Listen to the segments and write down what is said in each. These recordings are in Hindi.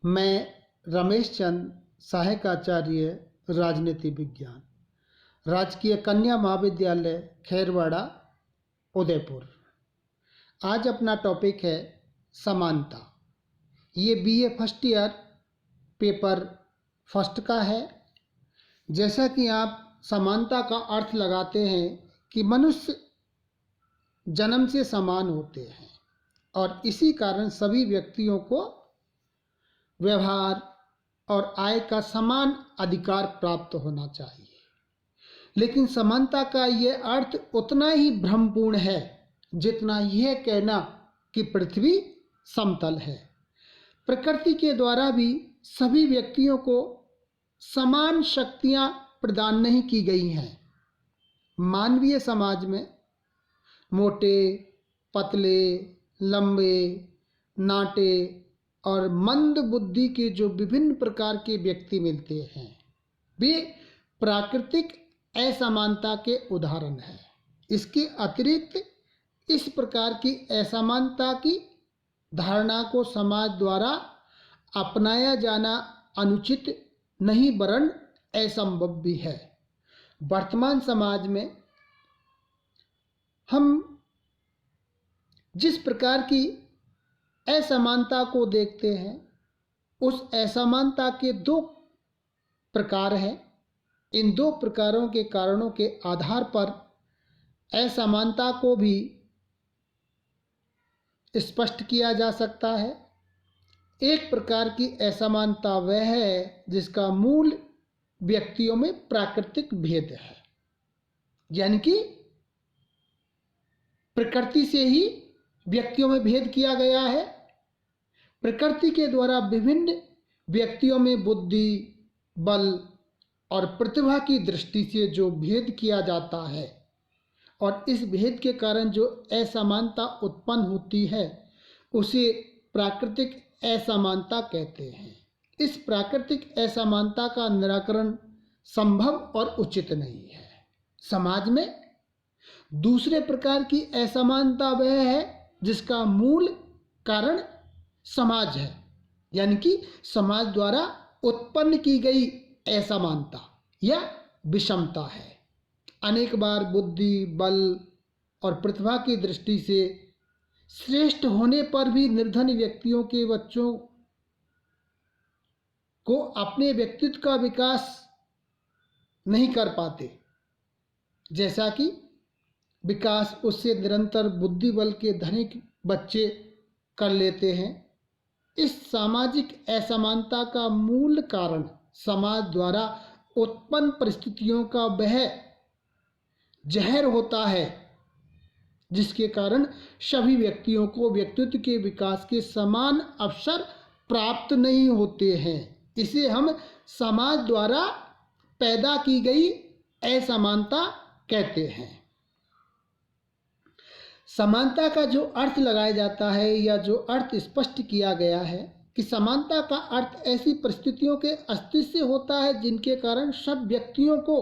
मैं रमेश चंद, सहायक आचार्य राजनीति विज्ञान, राजकीय कन्या महाविद्यालय खैरवाड़ा, उदयपुर। आज अपना टॉपिक है समानता। ये BA first year paper first का है। जैसा कि आप समानता का अर्थ लगाते हैं कि मनुष्य जन्म से समान होते हैं और इसी कारण सभी व्यक्तियों को व्यवहार और आय का समान अधिकार प्राप्त होना चाहिए। लेकिन समानता का ये अर्थ उतना ही भ्रमपूर्ण है जितना यह कहना कि पृथ्वी समतल है। प्रकृति के द्वारा भी सभी व्यक्तियों को समान शक्तियां प्रदान नहीं की गई हैं। मानवीय समाज में मोटे, पतले, लंबे, नाटे और मंद बुद्धि के जो विभिन्न प्रकार के व्यक्ति मिलते हैं, वे प्राकृतिक असमानता के उदाहरण हैं। इसके अतिरिक्त इस प्रकार की असमानता की धारणा को समाज द्वारा अपनाया जाना अनुचित नहीं वरन असंभव भी है। वर्तमान समाज में हम जिस प्रकार की असमानता को देखते हैं, उस असमानता के दो प्रकार हैं। इन दो प्रकारों के कारणों के आधार पर असमानता को भी स्पष्ट किया जा सकता है। एक प्रकार की असमानता वह है जिसका मूल व्यक्तियों में प्राकृतिक भेद है, यानी कि प्रकृति से ही व्यक्तियों में भेद किया गया है। प्रकृति के द्वारा विभिन्न व्यक्तियों में बुद्धि, बल और प्रतिभा की दृष्टि से जो भेद किया जाता है और इस भेद के कारण जो असमानता उत्पन्न होती है, उसे प्राकृतिक असमानता कहते हैं। इस प्राकृतिक असमानता का निराकरण संभव और उचित नहीं है। समाज में दूसरे प्रकार की असमानता वह है जिसका मूल कारण समाज है, यानी कि समाज द्वारा उत्पन्न की गई असमानता या विषमता है। अनेक बार बुद्धि, बल और प्रतिभा की दृष्टि से श्रेष्ठ होने पर भी निर्धन व्यक्तियों के बच्चों को अपने व्यक्तित्व का विकास नहीं कर पाते, जैसा कि विकास उससे निरंतर बुद्धि बल के धनिक बच्चे कर लेते हैं। इस सामाजिक असमानता का मूल कारण समाज द्वारा उत्पन्न परिस्थितियों का वह जहर होता है जिसके कारण सभी व्यक्तियों को व्यक्तित्व के विकास के समान अवसर प्राप्त नहीं होते हैं। इसे हम समाज द्वारा पैदा की गई असमानता कहते हैं। समानता का जो अर्थ लगाया जाता है या जो अर्थ स्पष्ट किया गया है कि समानता का अर्थ ऐसी परिस्थितियों के अस्तित्व से होता है जिनके कारण सब व्यक्तियों को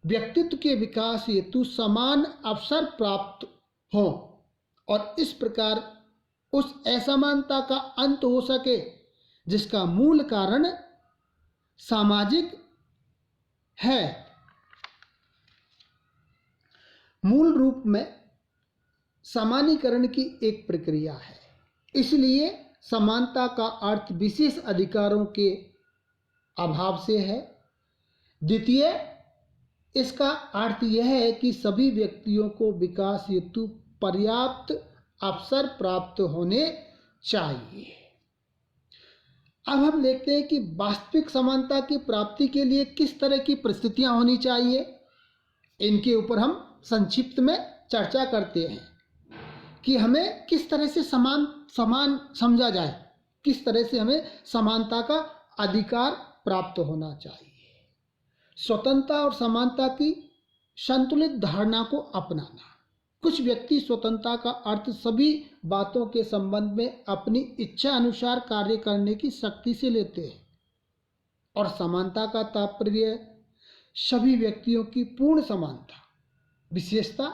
व्यक्तित्व के विकास हेतु समान अवसर प्राप्त हो और इस प्रकार उस असमानता का अंत हो सके, जिसका मूल कारण सामाजिक है। मूल रूप में समानीकरण की एक प्रक्रिया है, इसलिए समानता का अर्थ विशेष अधिकारों के अभाव से है। द्वितीय, इसका अर्थ यह है कि सभी व्यक्तियों को विकास हेतु पर्याप्त अवसर प्राप्त होने चाहिए। अब हम देखते हैं कि वास्तविक समानता की प्राप्ति के लिए किस तरह की परिस्थितियां होनी चाहिए। इनके ऊपर हम संक्षिप्त में चर्चा करते हैं कि हमें किस तरह से समान समझा जाए, किस तरह से हमें समानता का अधिकार प्राप्त होना चाहिए। स्वतंत्रता और समानता की संतुलित धारणा को अपनाना। कुछ व्यक्ति स्वतंत्रता का अर्थ सभी बातों के संबंध में अपनी इच्छा अनुसार कार्य करने की शक्ति से लेते हैं और समानता का तात्पर्य सभी व्यक्तियों की पूर्ण समानता, विशेषता,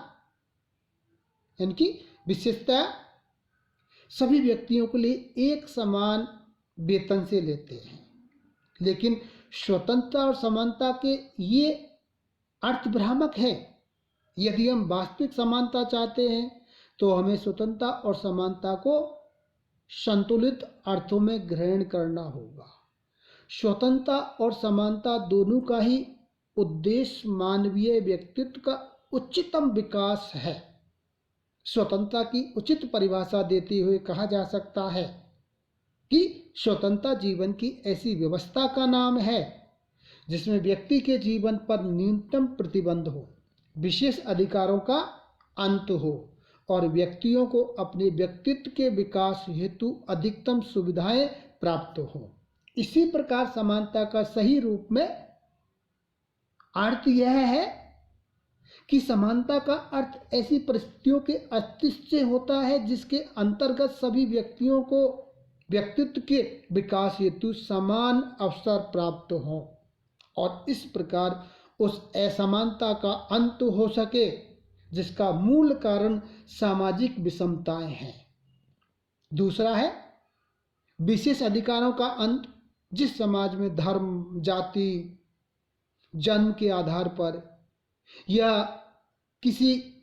यानी कि विशेषता सभी व्यक्तियों के लिए एक समान वेतन से लेते हैं। लेकिन स्वतंत्रता और समानता के ये अर्थ भ्रामक है। यदि हम वास्तविक समानता चाहते हैं तो हमें स्वतंत्रता और समानता को संतुलित अर्थों में ग्रहण करना होगा। स्वतंत्रता और समानता दोनों का ही उद्देश्य मानवीय व्यक्तित्व का उच्चतम विकास है। स्वतंत्रता की उचित परिभाषा देते हुए कहा जा सकता है कि स्वतंत्रता जीवन की ऐसी व्यवस्था का नाम है जिसमें व्यक्ति के जीवन पर न्यूनतम प्रतिबंध हो, विशेष अधिकारों का अंत हो और व्यक्तियों को अपने व्यक्तित्व के विकास हेतु अधिकतम सुविधाएं प्राप्त हो। इसी प्रकार समानता का सही रूप में अर्थ यह है कि समानता का अर्थ ऐसी परिस्थितियों के अस्तित्व से होता है जिसके अंतर्गत सभी व्यक्तियों को व्यक्तित्व के विकास हेतु समान अवसर प्राप्त हो और इस प्रकार उस असमानता का अंत हो सके जिसका मूल कारण सामाजिक विषमताएं हैं। दूसरा है विशेष अधिकारों का अंत। जिस समाज में धर्म, जाति, जन्म के आधार पर या किसी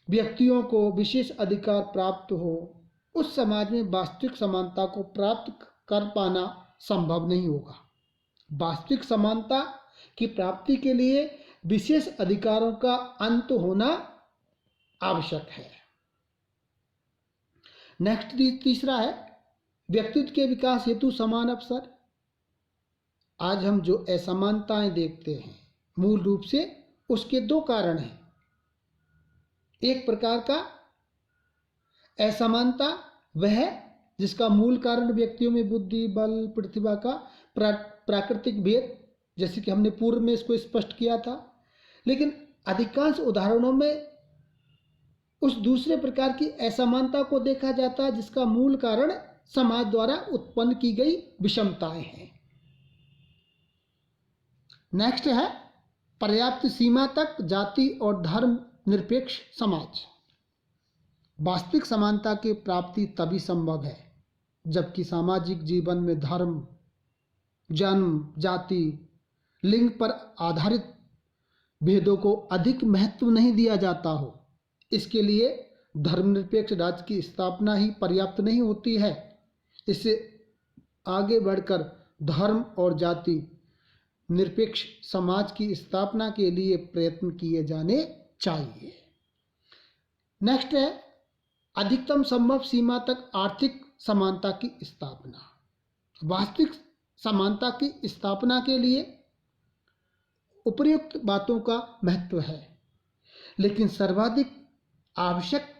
व्यक्तियों को विशेष अधिकार प्राप्त हो, उस समाज में वास्तविक समानता को प्राप्त कर पाना संभव नहीं होगा। वास्तविक समानता की प्राप्ति के लिए विशेष अधिकारों का अंत होना आवश्यक है। नेक्स्ट तीसरा है व्यक्तित्व के विकास हेतु समान अवसर। आज हम जो असमानताएं देखते हैं मूल रूप से उसके दो कारण हैं। एक प्रकार का असमानता वह है जिसका मूल कारण व्यक्तियों में बुद्धि, बल, प्रतिभा का प्राकृतिक भेद, जैसे कि हमने पूर्व में इसको स्पष्ट किया था। लेकिन अधिकांश उदाहरणों में उस दूसरे प्रकार की असमानता को देखा जाता है जिसका मूल कारण समाज द्वारा उत्पन्न की गई विषमताएं हैं। नेक्स्ट है पर्याप्त सीमा तक जाति और धर्म निरपेक्ष समाज। वास्तविक समानता की प्राप्ति तभी संभव है जबकि सामाजिक जीवन में धर्म, जन्म, जाति, लिंग पर आधारित भेदों को अधिक महत्व नहीं दिया जाता हो। इसके लिए धर्मनिरपेक्ष राज्य की स्थापना ही पर्याप्त नहीं होती है। इससे आगे बढ़कर धर्म और जाति निरपेक्ष समाज की स्थापना के लिए प्रयत्न किए जाने चाहिए। नेक्स्ट है अधिकतम संभव सीमा तक आर्थिक समानता की स्थापना। वास्तविक समानता की स्थापना के लिए उपर्युक्त बातों का महत्व है, लेकिन सर्वाधिक आवश्यक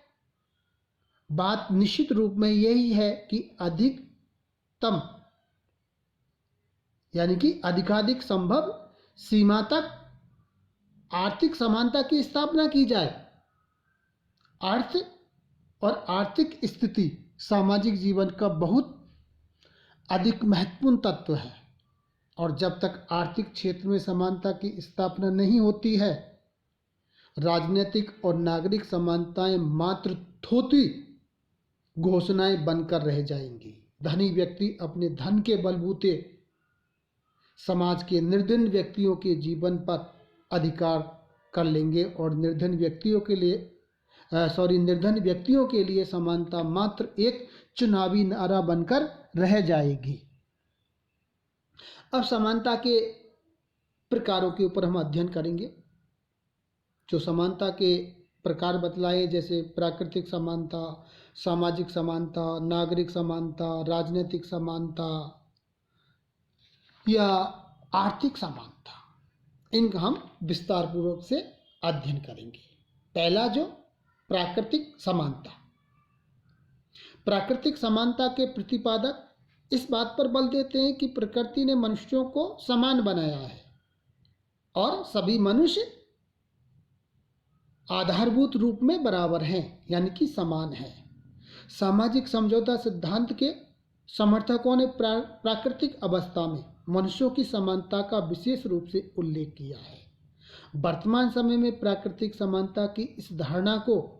बात निश्चित रूप में यही है कि अधिकतम यानी कि अधिकाधिक संभव सीमा तक आर्थिक समानता की स्थापना की जाए। अर्थ और आर्थिक स्थिति सामाजिक जीवन का बहुत अधिक महत्वपूर्ण तत्व है और जब तक आर्थिक क्षेत्र में समानता की स्थापना नहीं होती है, राजनीतिक और नागरिक समानताएं मात्र थोथी घोषणाएं बनकर रह जाएंगी। धनी व्यक्ति अपने धन के बलबूते समाज के निर्धन व्यक्तियों के जीवन पर अधिकार कर लेंगे और निर्धन व्यक्तियों के लिए समानता मात्र एक चुनावी नारा बनकर रह जाएगी। अब समानता के प्रकारों के ऊपर हम अध्ययन करेंगे। जो समानता के प्रकार बतलाए जैसे प्राकृतिक समानता, सामाजिक समानता, नागरिक समानता, राजनीतिक समानता या आर्थिक समानता, इनका हम विस्तार पूर्वक से अध्ययन करेंगे। पहला जो प्राकृतिक समानता। प्राकृतिक समानता के प्रतिपादक इस बात पर बल देते हैं कि प्रकृति ने मनुष्यों को समान बनाया है और सभी मनुष्य आधारभूत रूप में बराबर हैं, यानी कि समान हैं। सामाजिक समझौता सिद्धांत के समर्थकों ने प्राकृतिक अवस्था में मनुष्यों की समानता का विशेष रूप से उल्लेख किया है। वर्तमान समय में प्राकृतिक समानता की इस धारणा को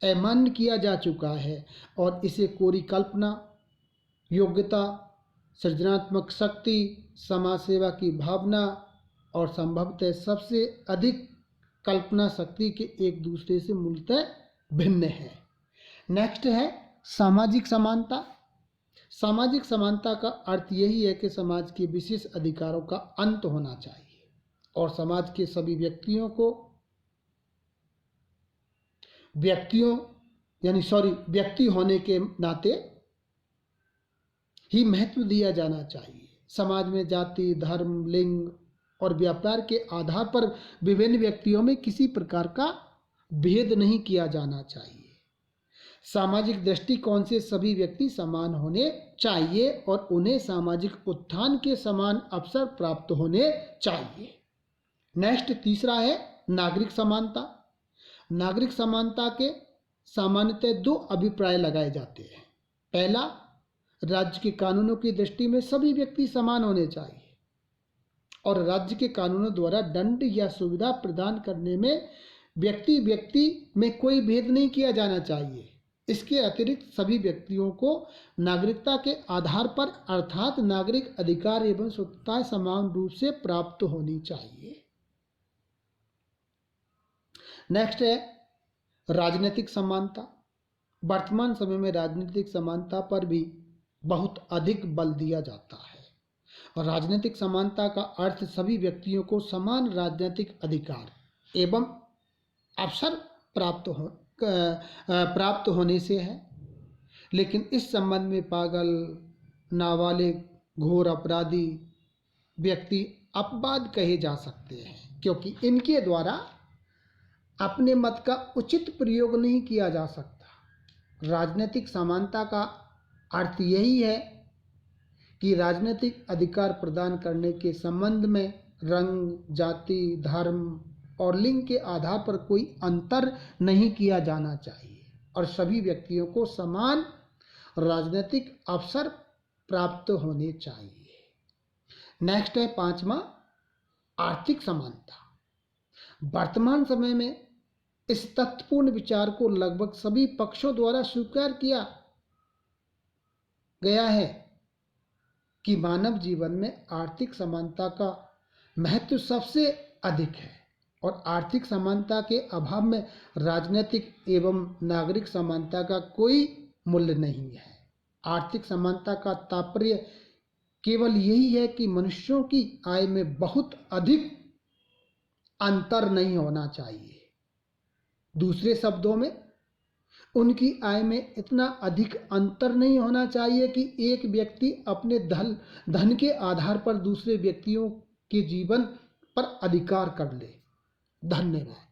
अमान्य किया जा चुका है और इसे कोरी कल्पना योग्यता, सृजनात्मक शक्ति, समाज सेवा की भावना और संभवतः सबसे अधिक कल्पना शक्ति के एक दूसरे से मूलतः भिन्न है। नेक्स्ट है सामाजिक समानता। सामाजिक समानता का अर्थ यही है कि समाज के विशेष अधिकारों का अंत होना चाहिए और समाज के सभी व्यक्ति होने के नाते ही महत्व दिया जाना चाहिए। समाज में जाति, धर्म, लिंग और व्यापार के आधार पर विभिन्न व्यक्तियों में किसी प्रकार का भेद नहीं किया जाना चाहिए। सामाजिक दृष्टिकोण से सभी व्यक्ति समान होने चाहिए और उन्हें सामाजिक उत्थान के समान अवसर प्राप्त होने चाहिए। नेक्स्ट तीसरा है नागरिक समानता। नागरिक समानता के सामान्यतः दो अभिप्राय लगाए जाते हैं। पहला, राज्य के कानूनों की दृष्टि में सभी व्यक्ति समान होने चाहिए और राज्य के कानूनों द्वारा दंड या सुविधा प्रदान करने में व्यक्ति में कोई भेद नहीं किया जाना चाहिए। इसके अतिरिक्त सभी व्यक्तियों को नागरिकता के आधार पर अर्थात नागरिक अधिकार एवं स्वतंत्रताएं समान रूप से प्राप्त होनी चाहिए। नेक्स्ट है राजनीतिक समानता। वर्तमान समय में राजनीतिक समानता पर भी बहुत अधिक बल दिया जाता है और राजनीतिक समानता का अर्थ सभी व्यक्तियों को समान राजनीतिक अधिकार एवं अवसर प्राप्त होने से है। लेकिन इस संबंध में पागल, नाबालिग, घोर अपराधी व्यक्ति अपवाद कहे जा सकते हैं क्योंकि इनके द्वारा अपने मत का उचित प्रयोग नहीं किया जा सकता। राजनीतिक समानता का अर्थ यही है कि राजनीतिक अधिकार प्रदान करने के संबंध में रंग, जाति, धर्म और लिंग के आधार पर कोई अंतर नहीं किया जाना चाहिए और सभी व्यक्तियों को समान राजनीतिक अवसर प्राप्त होने चाहिए। नेक्स्ट है पांचवा, आर्थिक समानता। वर्तमान समय में इस तथ्यपूर्ण विचार को लगभग सभी पक्षों द्वारा स्वीकार किया गया है कि मानव जीवन में आर्थिक समानता का महत्व सबसे अधिक है और आर्थिक समानता के अभाव में राजनीतिक एवं नागरिक समानता का कोई मूल्य नहीं है। आर्थिक समानता का तात्पर्य केवल यही है कि मनुष्यों की आय में बहुत अधिक अंतर नहीं होना चाहिए। दूसरे शब्दों में, उनकी आय में इतना अधिक अंतर नहीं होना चाहिए कि एक व्यक्ति अपने धन के आधार पर दूसरे व्यक्तियों के जीवन पर अधिकार कर ले। धन्यवाद।